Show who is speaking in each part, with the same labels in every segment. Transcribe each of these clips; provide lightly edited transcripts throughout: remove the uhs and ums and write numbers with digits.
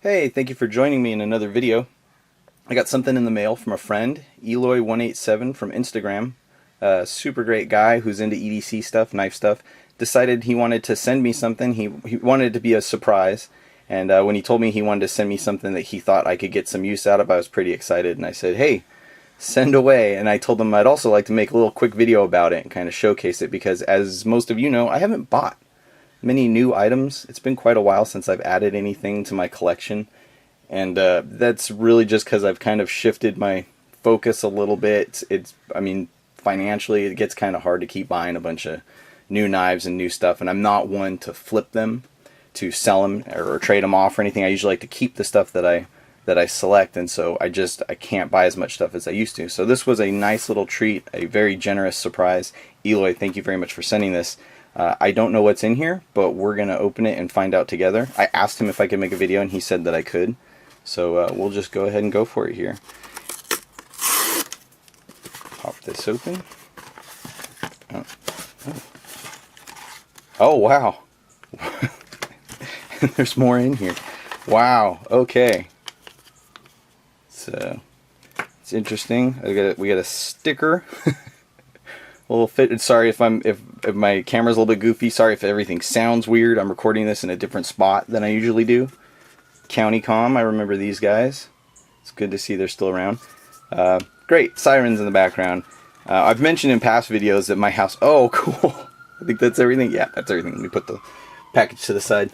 Speaker 1: Hey, thank you for joining me in another video. I got something in the mail from a friend, Eloy187 from Instagram. A super great guy who's into EDC stuff, knife stuff. Decided he wanted to send me something. He wanted it to be a surprise. And when he told me he wanted to send me something that he thought I could get some use out of, I was pretty excited. And I said, hey, send away. And I told him I'd also like to make a little quick video about it and kind of showcase it, because as most of you know, I haven't bought many new items. It's been quite a while since I've added anything to my collection, and that's really just because I've kind of shifted my focus a little bit. I mean, financially it gets kind of hard to keep buying a bunch of new knives and new stuff, and I'm not one to flip them, to sell them or trade them off or anything. I usually like to keep the stuff that I select, and so I can't buy as much stuff as I used to. So this was a nice little treat, a very generous surprise. Eloy, thank you very much for sending this. I don't know what's in here, but we're going to open it and find out together. I asked him if I could make a video, and he said that I could. So we'll just go ahead and go for it here. Pop this open. Oh wow. There's more in here. Wow, okay. So it's interesting. We got a sticker. A little fit. Sorry if my camera's a little bit goofy. Sorry if everything sounds weird. I'm recording this in a different spot than I usually do. County Com, I remember these guys. It's good to see they're still around. Great, sirens in the background. I've mentioned in past videos that my house... Oh, cool. I think that's everything. Yeah, that's everything. Let me put the package to the side.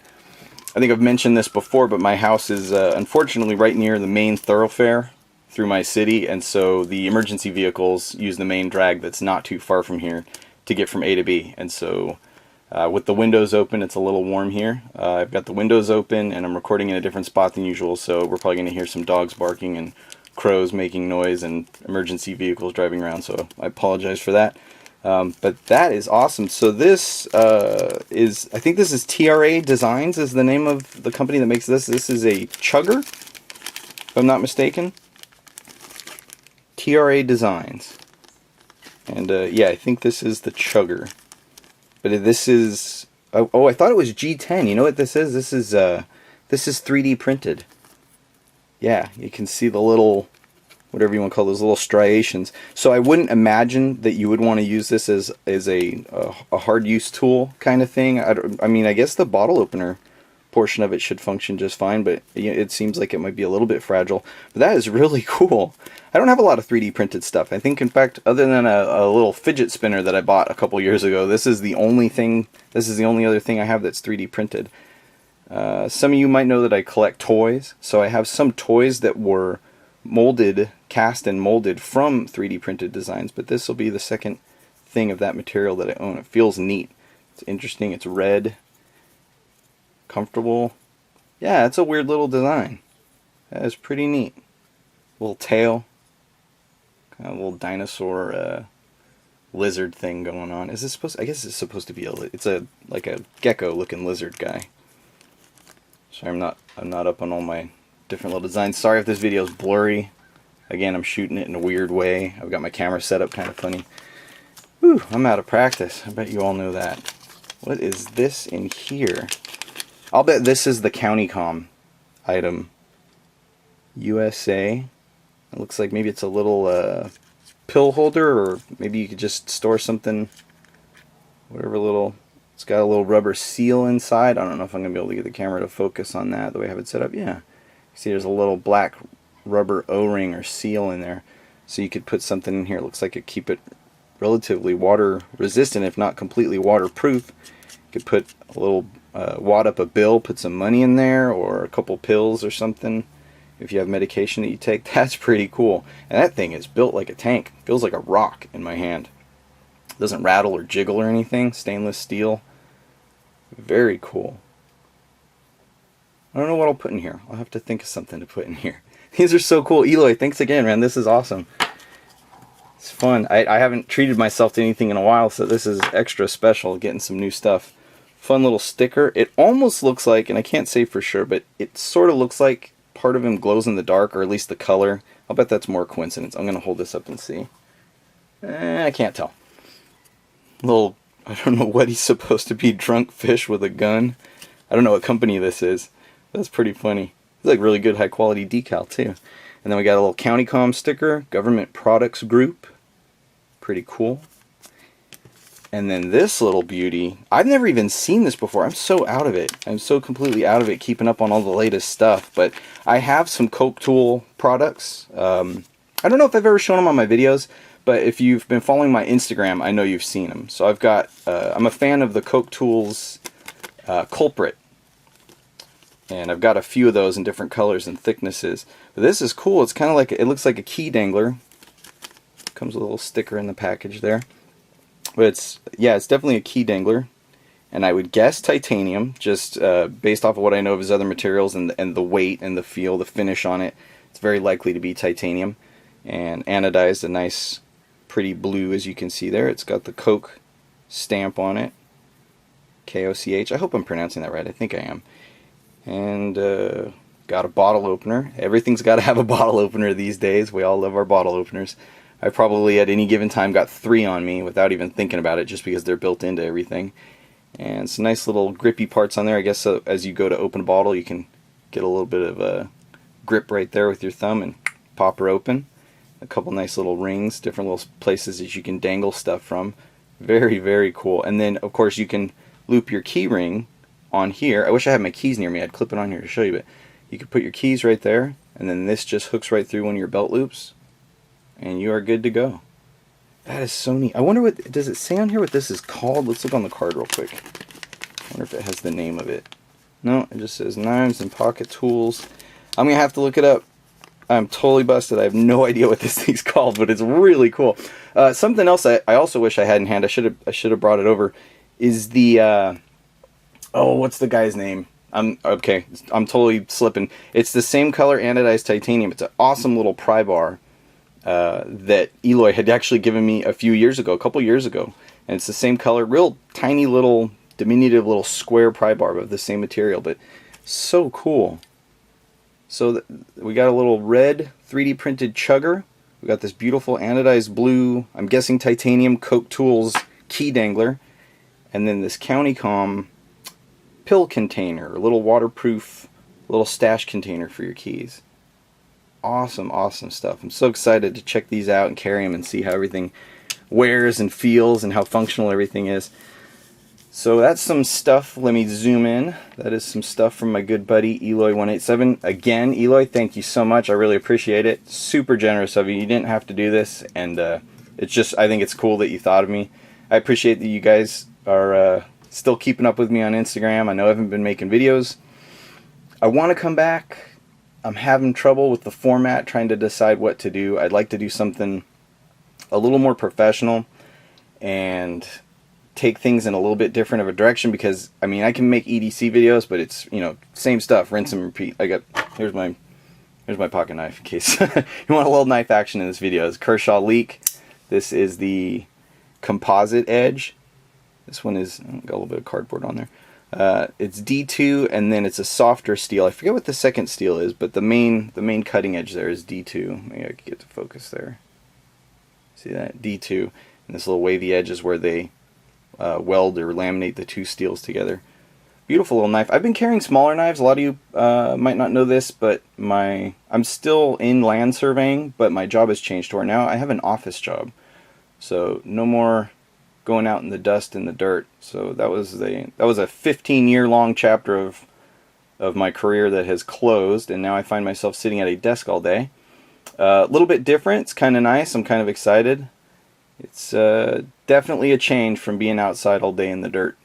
Speaker 1: I think I've mentioned this before, but my house is unfortunately right near the main thoroughfare through my city, and so the emergency vehicles use the main drag that's not too far from here to get from A to B. And so with the windows open, it's a little warm here. I've got the windows open and I'm recording in a different spot than usual, so we're probably going to hear some dogs barking and crows making noise and emergency vehicles driving around, so I apologize for that. But that is awesome. So this I think this is TRA Designs is the name of the company that makes this. This is a chugger, if I'm not mistaken. TRA Designs. And yeah, I think this is the chugger. But this is... Oh, I thought it was G10. You know what this is? This is 3D printed. Yeah, you can see the little... whatever you want to call those little striations. So I wouldn't imagine that you would want to use this as a hard use tool kind of thing. I mean, I guess the bottle opener portion of it should function just fine, but it seems like it might be a little bit fragile. But that is really cool. I don't have a lot of 3D printed stuff. I think, in fact, other than a little fidget spinner that I bought a couple years ago, this is the only other thing I have that's 3D printed. Some of you might know that I collect toys, so I have some toys that were cast and molded from 3D printed designs, but this will be the second thing of that material that I own. It feels neat. It's interesting. It's red. Comfortable. Yeah, it's a weird little design. That is pretty neat. Little tail. Kind of a little dinosaur lizard thing going on. Is this supposed... I guess it's supposed to be like a gecko looking lizard guy. Sorry, I'm not up on all my different little designs. Sorry if this video is blurry. Again, I'm shooting it in a weird way. I've got my camera set up kind of funny. Whew, I'm out of practice. I bet you all know that. What is this in here? I'll bet this is the County Com item. USA. It looks like maybe it's a little pill holder, or maybe you could just store something. Whatever little... It's got a little rubber seal inside. I don't know if I'm going to be able to get the camera to focus on that the way I have it set up. Yeah. See, there's a little black rubber O-ring or seal in there, so you could put something in here. It looks like it'd keep it relatively water resistant, if not completely waterproof. You could put a little wad up a bill, put some money in there, or a couple pills or something. If you have medication that you take, that's pretty cool. And that thing is built like a tank. Feels like a rock in my hand. It doesn't rattle or jiggle or anything. Stainless steel. Very cool. I don't know what I'll put in here. I'll have to think of something to put in here. These are so cool. Eloy, thanks again, man. This is awesome. It's fun. I haven't treated myself to anything in a while, so this is extra special, getting some new stuff. Fun little sticker. It almost looks like, and I can't say for sure, but it sort of looks like part of him glows in the dark, or at least the color. I'll bet that's more coincidence. I'm going to hold this up and see. I can't tell. Little, I don't know what he's supposed to be, drunk fish with a gun. I don't know what company this is. That's pretty funny. like really good high quality decal too. And then we got a little CountyCom sticker, Government Products Group. Pretty cool. And then this little beauty, I've never even seen this before. I'm so out of it. I'm so completely out of it keeping up on all the latest stuff. But I have some Coke Tool products. I don't know if I've ever shown them on my videos, but if you've been following my Instagram, I know you've seen them. So I've got, I'm a fan of the Coke Tools Culprit. And I've got a few of those in different colors and thicknesses. But this is cool. It's kind of like, it looks like a key dangler. Comes with a little sticker in the package there. But it's, yeah, it's definitely a key dangler. And I would guess titanium, just based off of what I know of his other materials and the weight and the feel, the finish on it. It's very likely to be titanium. And anodized, a nice, pretty blue, as you can see there. It's got the Coke stamp on it. K-O-C-H. I hope I'm pronouncing that right. I think I am. And got a bottle opener. Everything's got to have a bottle opener these days. We all love our bottle openers. I probably at any given time got 3 on me without even thinking about it, just because they're built into everything. And some nice little grippy parts on there. I guess as you go to open a bottle, you can get a little bit of a grip right there with your thumb and pop her open. A couple nice little rings, different little places that you can dangle stuff from. Very, very cool. And then, of course, you can loop your key ring on here. I wish I had my keys near me. I'd clip it on here to show you, but you could put your keys right there, and then this just hooks right through one of your belt loops, and you are good to go. That is so neat. I wonder what, does it say on here what this is called? Let's look on the card real quick. I wonder if it has the name of it. No, it just says knives and pocket tools. I'm going to have to look it up. I'm totally busted. I have no idea what this thing's called, but it's really cool. Something else I also wish I had in hand, I should have brought it over, is the, oh, what's the guy's name? I'm totally slipping. It's the same color anodized titanium. It's an awesome little pry bar that Eloy had actually given me a couple years ago. And it's the same color, real tiny little, diminutive little square pry bar of the same material, but so cool. So we got a little red 3D printed chugger. We got this beautiful anodized blue, I'm guessing titanium Coke Tools key dangler. And then this CountyCom pill container, a little waterproof little stash container for your keys. Awesome, awesome stuff. I'm so excited to check these out and carry them and see how everything wears and feels and how functional everything is. So that's some stuff. Let me zoom in. That is some stuff from my good buddy Eloy187. Again, Eloy, thank you so much. I really appreciate it. Super generous of you. You didn't have to do this, and it's just, I think it's cool that you thought of me. I appreciate that you guys are still keeping up with me on Instagram. I know I haven't been making videos. I want to come back. I'm having trouble with the format, trying to decide what to do. I'd like to do something a little more professional and take things in a little bit different of a direction, because I mean, I can make EDC videos, but it's, you know, same stuff, rinse and repeat. Here's my pocket knife in case you want a little knife action in this video. It's Kershaw Leak. This is the composite edge. This one is, got a little bit of cardboard on there. It's D2, and then it's a softer steel. I forget what the second steel is, but the main cutting edge there is D2. Maybe I could get to focus there. See that? D2. And this little wavy edge is where they weld or laminate the two steels together. Beautiful little knife. I've been carrying smaller knives. A lot of you might not know this, but I'm still in land surveying, but my job has changed to where now I have an office job. So no more going out in the dust and the dirt. So that was a 15-year long chapter of my career that has closed, and now I find myself sitting at a desk all day. A little bit different. It's kind of nice. I'm kind of excited. It's definitely a change from being outside all day in the dirt.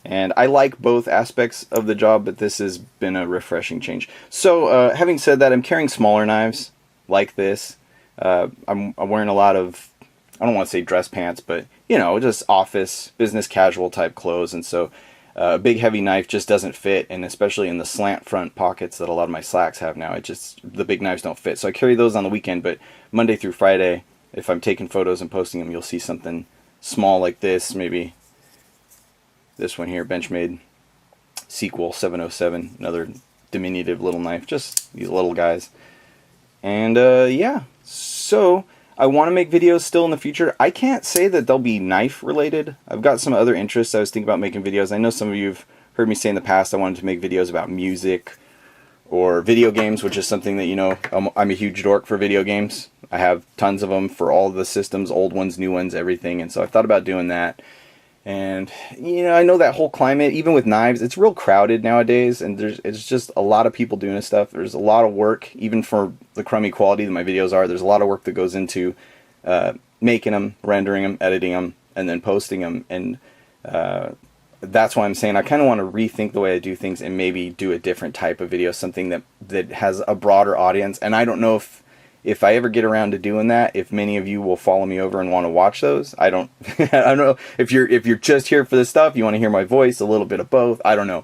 Speaker 1: And I like both aspects of the job, but this has been a refreshing change. So having said that, I'm carrying smaller knives like this. I'm wearing a lot of, I don't want to say dress pants, but, you know, just office, business casual type clothes. And so a big heavy knife just doesn't fit, and especially in the slant front pockets that a lot of my slacks have now, the big knives don't fit. So I carry those on the weekend, but Monday through Friday, if I'm taking photos and posting them, you'll see something small like this, maybe this one here, Benchmade Sequel 707, another diminutive little knife, just these little guys. And yeah, so I want to make videos still in the future. I can't say that they'll be knife related. I've got some other interests. I was thinking about making videos. I know some of you have heard me say in the past I wanted to make videos about music or video games, which is something that, you know, I'm a huge dork for video games. I have tons of them for all the systems, old ones, new ones, everything. And so I thought about doing that. And, you know, I know that whole climate, even with knives, it's real crowded nowadays, and it's just a lot of people doing this stuff. There's a lot of work, even for the crummy quality that my videos are. There's a lot of work that goes into making them, rendering them, editing them, and then posting them. And that's why I'm saying I kind of want to rethink the way I do things and maybe do a different type of video, something that has a broader audience. And I don't know if I ever get around to doing that, if many of you will follow me over and want to watch those. I don't I don't know if you're just here for this stuff, you want to hear my voice, a little bit of both, I don't know.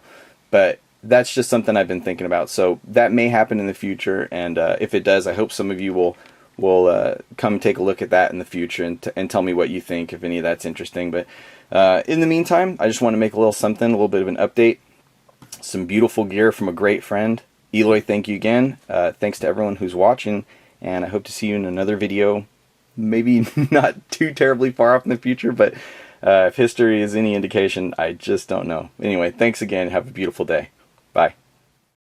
Speaker 1: But that's just something I've been thinking about. So that may happen in the future, and if it does, I hope some of you will come take a look at that in the future and tell me what you think, if any of that's interesting. But in the meantime, I just want to make a little bit of an update. Some beautiful gear from a great friend. Eloy, thank you again. Thanks to everyone who's watching. And I hope to see you in another video, maybe not too terribly far off in the future, but if history is any indication, I just don't know. Anyway, thanks again. Have a beautiful day. Bye.